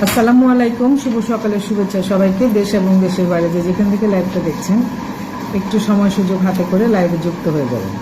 আসসালামু আলাইকুম, শুভ সকালের শুভেচ্ছা সবাইকে। দেশ এবং দেশের বাইরে যে যেখান থেকে লাইভটা দেখছেন, একটু সময় সুযোগ হাতে করে লাইভে যুক্ত হয়ে যাবেন।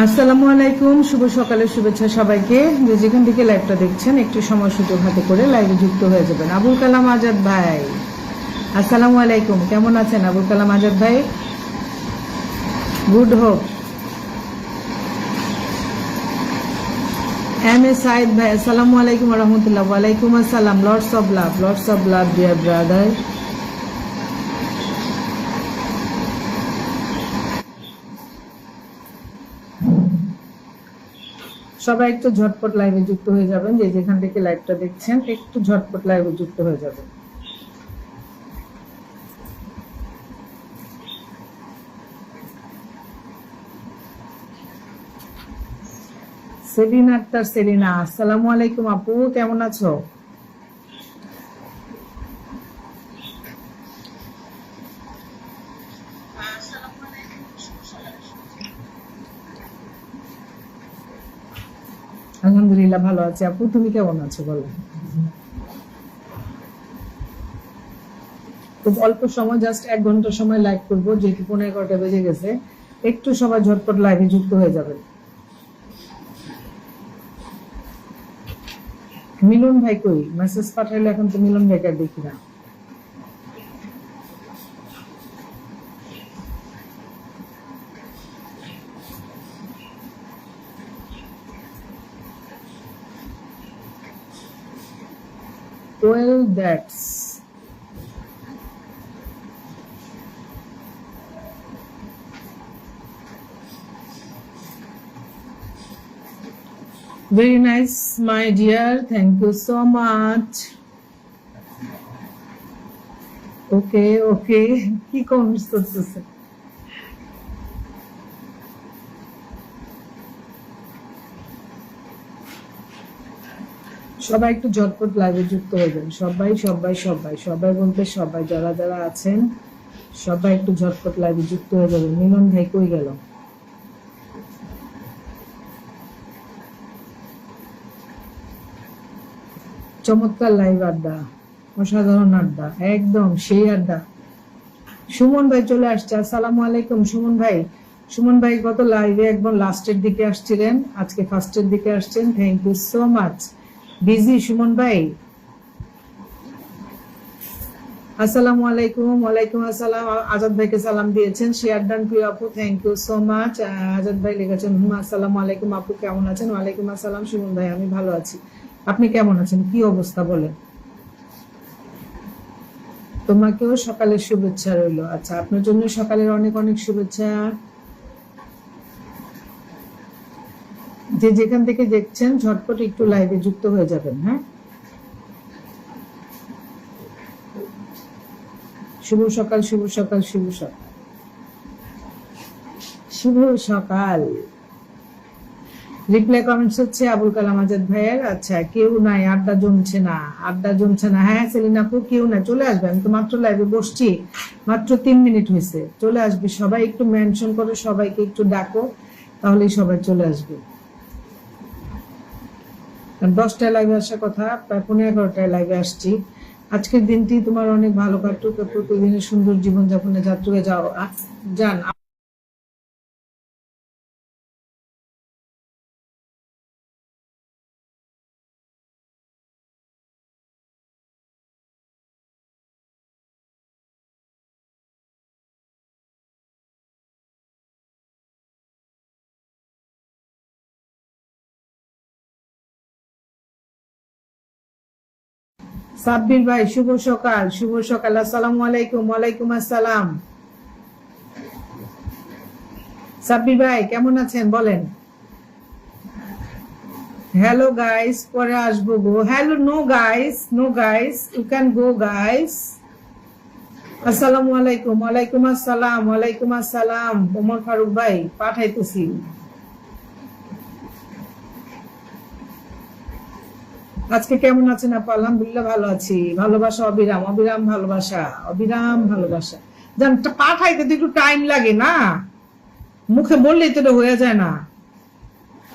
আসসালামু আলাইকুম, শুভ সকালের শুভেচ্ছা সবাইকে। যে যেখান থেকে লাইভটা দেখছেন, একটু সময় সুযোগ হাতে করে লাইভে যুক্ত হয়ে যাবেন। আবুল কালাম আজাদ ভাই, আসসালামু আলাইকুম, কেমন আছেন আবুল কালাম আজাদ ভাই? Good hope. M A Saeed ভাই, আসসালামু আলাইকুম রহমতুল্লাহ। ওয়ালাইকুম আসসালাম। Lords of love dear brother. সবাই একটু ঝটপট লাইভে যুক্ত হয়ে যাবেন। যে যেখান থেকে লাইভটা দেখছেন, একটু ঝটপট লাইভে যুক্ত হয়ে যাবেন। সেলিনা আক্তার, সেলিনা, আসসালামু আলাইকুম আপু, কেমন আছো? আলহামদুলিল্লাহ ভালো আছি আপু, তুমি কেমন আছো বলো? খুব অল্প সময়, জাস্ট 1 ঘন্টা সময় লাইভ করবো, যেহেতু 11:15 বেজে গেছে। একটু সবাই ঝটপট লাইভে যুক্ত হয়ে যাবেন। মিলন ভাই কই? মেসেজ পাঠাইলে এখন তো মিলন ভাইকে আর দেখি না। Well, that's very nice, my dear. Thank you so much. Okay, okay. কি কমেন্টস করতেছে? সবাই একটু ঝটপট লাইভে যুক্ত হবেন। সবাই সবাই সবাই সবাই বলতে সবাই, যারা যারা আছেন সবাই একটু ঝটপট লাইভে যুক্ত হয়ে যাবেন। মিলন ভাই কই গেল? চমৎকার লাইভ আড্ডা, অসাধারণ আড্ডা, একদম সেই আড্ডা। সুমন ভাই চলে আসছে, আসসালামু আলাইকুম সুমন ভাই। সুমন ভাই গত লাইভে একদম লাস্টের দিকে আসছিলেন, আজকে ফার্স্টের দিকে আসছেন। Thank you so much. বিজি সুমন ভাই। আসসালামু আলাইকুম। ওয়ালাইকুম আসসালাম। আজাদ ভাইকে সালাম দিয়েছেন, শেয়ার ডান প্রিয় আপু, thank you so much. Azad ভাই লিখেছেন আসসালামু আলাইকুম আপু, কেমন আছেন? ওয়ালাইকুম আসসালাম সুমন ভাই, আমি ভালো আছি, আপনি কেমন আছেন? কি অবস্থা বলেন? তোমাকেও সকালের শুভেচ্ছা রইল। আচ্ছা, আপনার জন্য সকালের অনেক অনেক শুভেচ্ছা। যে যেখান থেকে দেখছেন ঝটপট একটু লাইভে যুক্ত হয়ে যাবেন। হ্যাঁ, শুভ সকাল, শুভ সকাল, শুভ সকাল, শুভ সকাল। রিপ্লাই কমেন্টস হচ্ছে আবুল কালাম আজাদ ভাইয়ের। আচ্ছা, কেউ নাই, আড্ডা জমছে না, আড্ডা জমছে না। হ্যাঁ সেলিনা আপু, কেউ না, চলে আসবে। আমি তো মাত্র লাইভে বসছি, মাত্র 3 মিনিট হয়েছে। চলে আসবে সবাই, একটু মেনশন করে সবাইকে একটু ডাকো, তাহলেই সবাই চলে আসবে। 10টায় লাইভে আসার কথা, প্রায় 11:15টায় লাইভে আসছি। আজকের দিনটি তোমার অনেক ভালো কাটুক, প্রতিদিনের সুন্দর জীবনযাপনে যাত্রা যাও যান। সাব্বির ভাই শুভ সকাল, শুভ সকাল। আসসালামু আলাইকুম। ওয়ালাইকুম আসসালাম। সাব্বির ভাই কেমন আছেন বলেন। হ্যালো গাইস, পরে আসবো গো। Hello, no guys, no guys, you can go guys. আসসালামু আলাইকুম। ওয়ালাইকুম আসসালাম। ওয়ালাইকুম আসসালাম। ওমর ফারুক ভাই পাঠাইতেছি। আজকে কেমন আছেন আপা? আলহামদুলিল্লাহ ভালো আছি। ভালোবাসা অবিরাম, অবিরাম ভালোবাসা, অবিরাম ভালোবাসা। জান পাঠাইতে তো একটু টাইম লাগে না, মুখে বললেই তো হয়ে যায় না,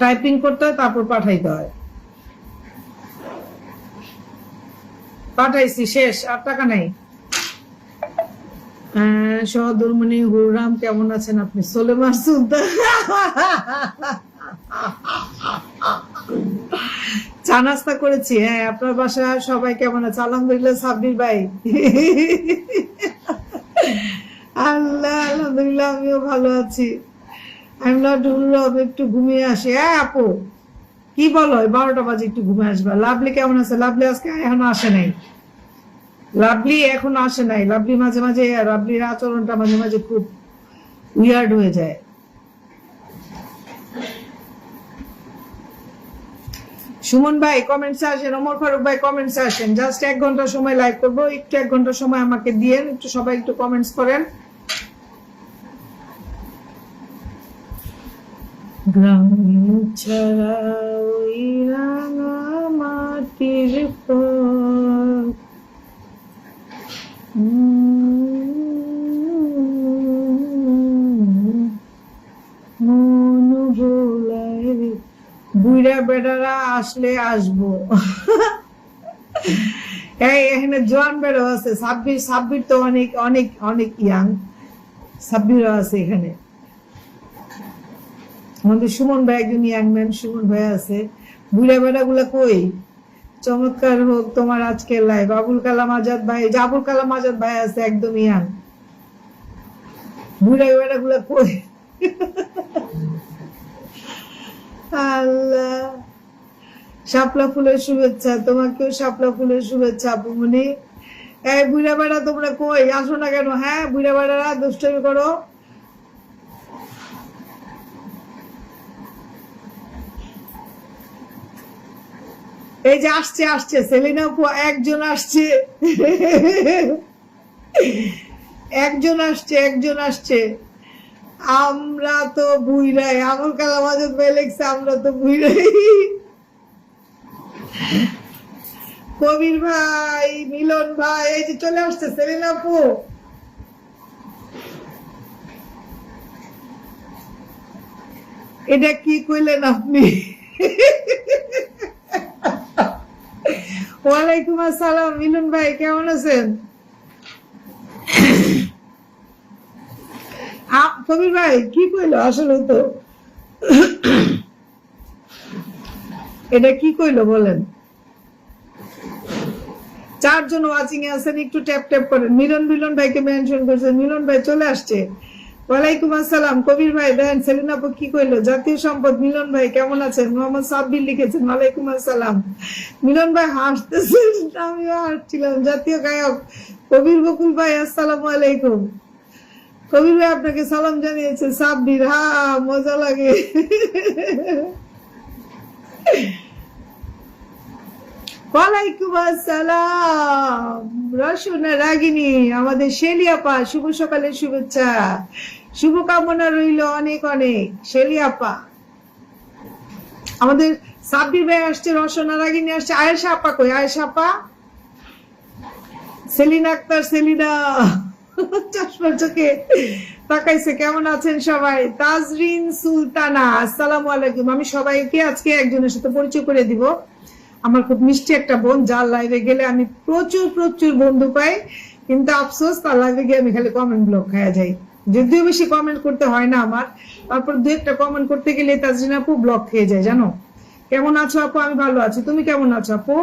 টাইপিং করতে হয় তারপর পাঠাইতে হয়। পাঠাইছি, শেষ, আর টাকা নাই। সহধর্মণি হুররাম কেমন আছেন আপনি? সোলেমান সুলতান চা নাস্তা করেছি। হ্যাঁ, আপনার বাসা সবাই কেমন আছে? আলহামদুলিল্লাহ। সাব্বির ভাই আল্লাহ, আলহামদুলিল্লাহ আমিও ভালো আছি। আমি নট একটু ঘুমিয়ে আসি। হ্যাঁ আপু, কি বলো, 12টা বাজে একটু ঘুমিয়ে আসবা। লাভলি কেমন আছে? লাভলি আজকে এখনো আসে নাই। লাভলি এখনো আসে নাই। লাভলি মাঝে মাঝে, লাভলির আচরণটা মাঝে মাঝে খুব উইয়ার্ড হয়ে যায়। সুমন ভাই কমেন্টসে আসেন, ওমর ফারুক ভাই কমেন্টসে আসেন। জাস্ট 1 ঘন্টা সময় লাইভ করবো, একটু 1 ঘন্টা সময় আমাকে দিয়েন, একটু সবাই একটু কমেন্টস করেন। গ্রাম ছাড়া ওই রাঙা মাটির পথ, মন ভোলায় রে। বুইড়া বেড়ারা আসলে আসবো। এই এখানে জোয়ান বেড়া আছে, সাব্বির তো অনেক অনেক অনেক ইয়াং, সাব্বিরও আছে এখানে। আমাদের সুমন ভাই একজন ইয়াং ম্যান, সুমন ভাই আছে। বুড়া বেড়া গুলা কই? চমৎকার হোক তোমার আজকের লাইভ। আবুল কালাম আজাদ ভাই, আবুল কালাম আজাদ ভাই আছে একদম ইয়াং। বুড়া বেড়া গুলা কই? আল্লাহ, শাপলা ফুলের শুভেচ্ছা তোমাকেও, শাপলা ফুলের শুভেচ্ছা আপুমনি। এই বুড়া বেড়া তোমরা কই? আসো না কেন? হ্যাঁ, বুড়া বেড়ারা দুষ্টামি করো। এই যে আসছে আসছে সেলিনা আপু, একজন আসছে, একজন আসছে, একজন আসছে। আমরা তো বুইরাই, আবুল কালাম আজাদ ভাই লেখছে আমরা তো বুইরাই। কবির ভাই, মিলন ভাই, এই যে চলে আসছে সেলিনা আপু। এটা কি কইলেন আপনি? ওয়ালাইকুম আসসালাম। মিলন ভাই কেমন আছেন? কবির ভাই কি কইলো আসলে? তো এটা কি কইলো বলেন? 4 জন ওয়াচিং এ আছেন, একটু ট্যাপ ট্যাপ করেন। মিলন ভাইকে মেনশন করছেন। মিলন ভাই চলে আসছে। ওয়ালাইকুম আসসালাম। কবির ভাই দেন সেলিনা আপু কি কইলো? জাতীয় সম্পদ। মিলন ভাই কেমন আছেন? মোহাম্মদ সাব্বির লিখেছেন ওয়ালাইকুম আসসালাম। মিলন ভাই হাসতেছেন, আমিও হাসছিলাম। জাতীয় গায়ক কবির বকুল ভাই আসসালামু আলাইকুম। কবির ভাই আপনাকে সালাম জানিয়েছে সাব্বির। হ্যাঁ, মজা লাগে। ওয়ালাইকুম আসসালাম। রসনা রাগিনী, আমাদের শেলিয়াপা, শুভ সকালের শুভেচ্ছা, শুভকামনা রইল অনেক অনেক। শেলিয়াপা, আমাদের সাব্বির ভাই আসছে, রসনা রাগিনী আসছে। আয়েশা আপা কই? আয়েশা আপা, সেলিনা আক্তার, সেলিনা চশমার চোখে তাকাইছে। কেমন আছেন সবাই? তাজরিন সুলতানা আসসালামু আলাইকুম। আমি সবাইকে আজকে একজনের সাথে পরিচয় করে দিব। আমার খুব মিষ্টি একটা বোন, যার লাইভে গেলে আমি প্রচুর প্রচুর বন্ধু পাই, কিন্তু আফসোস তার লাইভে গিয়ে আমি খালি কমেন্ট ব্লক খাওয়া যাই। যদিও বেশি কমেন্ট করতে হয় না আমার, তারপর 2-1টা কমেন্ট করতে গেলে তাজরিন আপু ব্লক খেয়ে যায়। জানো? কেমন আছো আপু? আমি ভালো আছি, তুমি কেমন আছো আপু?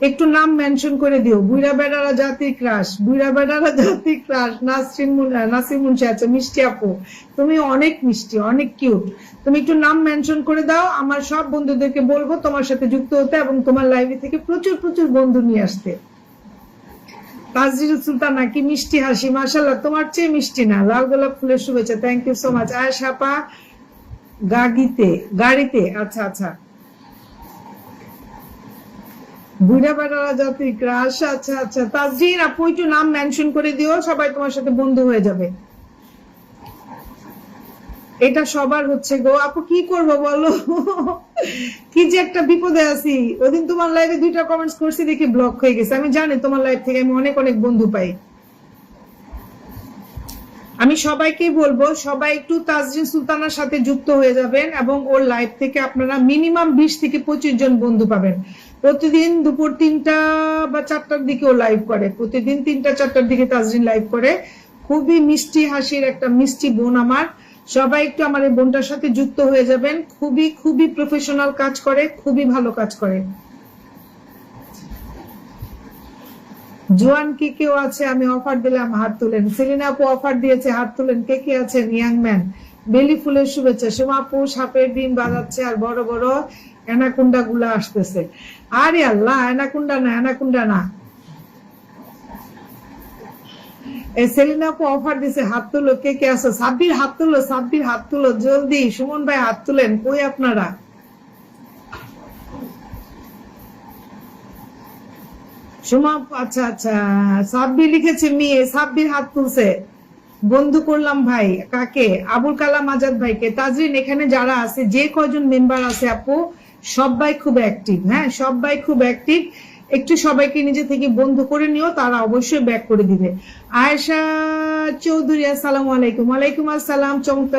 একটু নাম মেনশন করে দিও। বুইরা বেড়ারা জাতির ক্রাশ, বুইরা বেড়ারা জাতির ক্রাশ। নাসির মুন্সি আছে। মিষ্টি আপু, তুমি অনেক মিষ্টি, অনেক কিউট। তুমি একটু নাম মেনশন করে দাও, আমার সব বন্ধুদেরকে বলবো তোমার সাথে যুক্ত হতে এবং তোমার লাইভে থেকে প্রচুর প্রচুর বন্ধু নিয়ে আসতে। তাজরিল সুলতানা কি মিষ্টি হাসি, মাশাআল্লাহ, তোমার চেয়ে মিষ্টি না। লাল গোলাপ ফুলের শুভেচ্ছা, thank you so much. Ayesha আপা গাড়িতে, আচ্ছা আচ্ছা, বুড়া বেড়ারা জাতি ক্রাশ, আচ্ছা আচ্ছা। তাজরিন আপু একটু নাম মেনশন করে দিও, সবাই তোমার সাথে বন্ধু হয়ে যাবে। এটা সবার হচ্ছে গো আপু, কি করবো বলো, কি যে একটা বিপদে আছি। ওদিন তোমার লাইভে 2টা কমেন্টস করছি, দেখি ব্লক হয়ে গেছে। আমি জানি তোমার লাইভ থেকে আমি অনেক অনেক বন্ধু পাই। আমি সবাইকে বলবো, সবাই একটু তাজরিন সুলতানার সাথে যুক্ত হয়ে যাবেন এবং ওর লাইভ থেকে আপনারা মিনিমাম 20 থেকে 25 জন বন্ধু পাবেন। প্রতিদিন দুপুর 3টা বা 4টার দিকে ও লাইভ করে, প্রতিদিন 3টা 4টার দিকে তাজরিন লাইভ করে। খুবই মিষ্টি হাসির একটা মিষ্টি বোন আমার। সবাই একটু আমার এই বোনটার সাথে যুক্ত হয়ে যাবেন। খুবই খুবই প্রফেশনাল কাজ করে, খুবই ভালো কাজ করে। জোয়ান কি কেউ আছে? আমি অফার দিলাম, হাত তুলেন। সেলিনা আপু অফার দিয়েছে, হাত তুলেন। কে কে আছেন? ইয়াং ম্যান, বেলি ফুলের শুভেচ্ছা। সোমা আপু সাপের ডিম বাজাচ্ছে আর বড় বড় অ্যানাকুন্ডা গুলা আসতেছে। আরে আল্লাহ, অ্যানাকুন্ডা না, অ্যানাকুন্ডা না। সেলিনা আপু অফার দিছে, হাত তুলো। কে কে আছে? সাব্বির হাত তুলো, সাব্বির হাত তুলো জলদি। সুমন ভাই হাত তুলেন, কই আপনারা? সুমা, আচ্ছা আচ্ছা, সাব্বির লিখেছে মেয়ে, সাব্বির হাত তুলছে। বন্ধু করলাম ভাই কাকে? আবুল কালাম আজাদ ভাইকে। তাজরিন এখানে যারা আছে, যে কয়জন মেম্বার আছে আপু, সবাই খুব অ্যাক্টিভ। হ্যাঁ, সবাই খুব অ্যাক্টিভ। একটু সবাইকে নিজে থেকে বন্ধু করে নিও, তারা অবশ্যই ব্যাক করে দিবে। আয়েশা চৌধুরী, আসসালামু আলাইকুম। ওয়ালাইকুম আসসালাম। চমৎকার।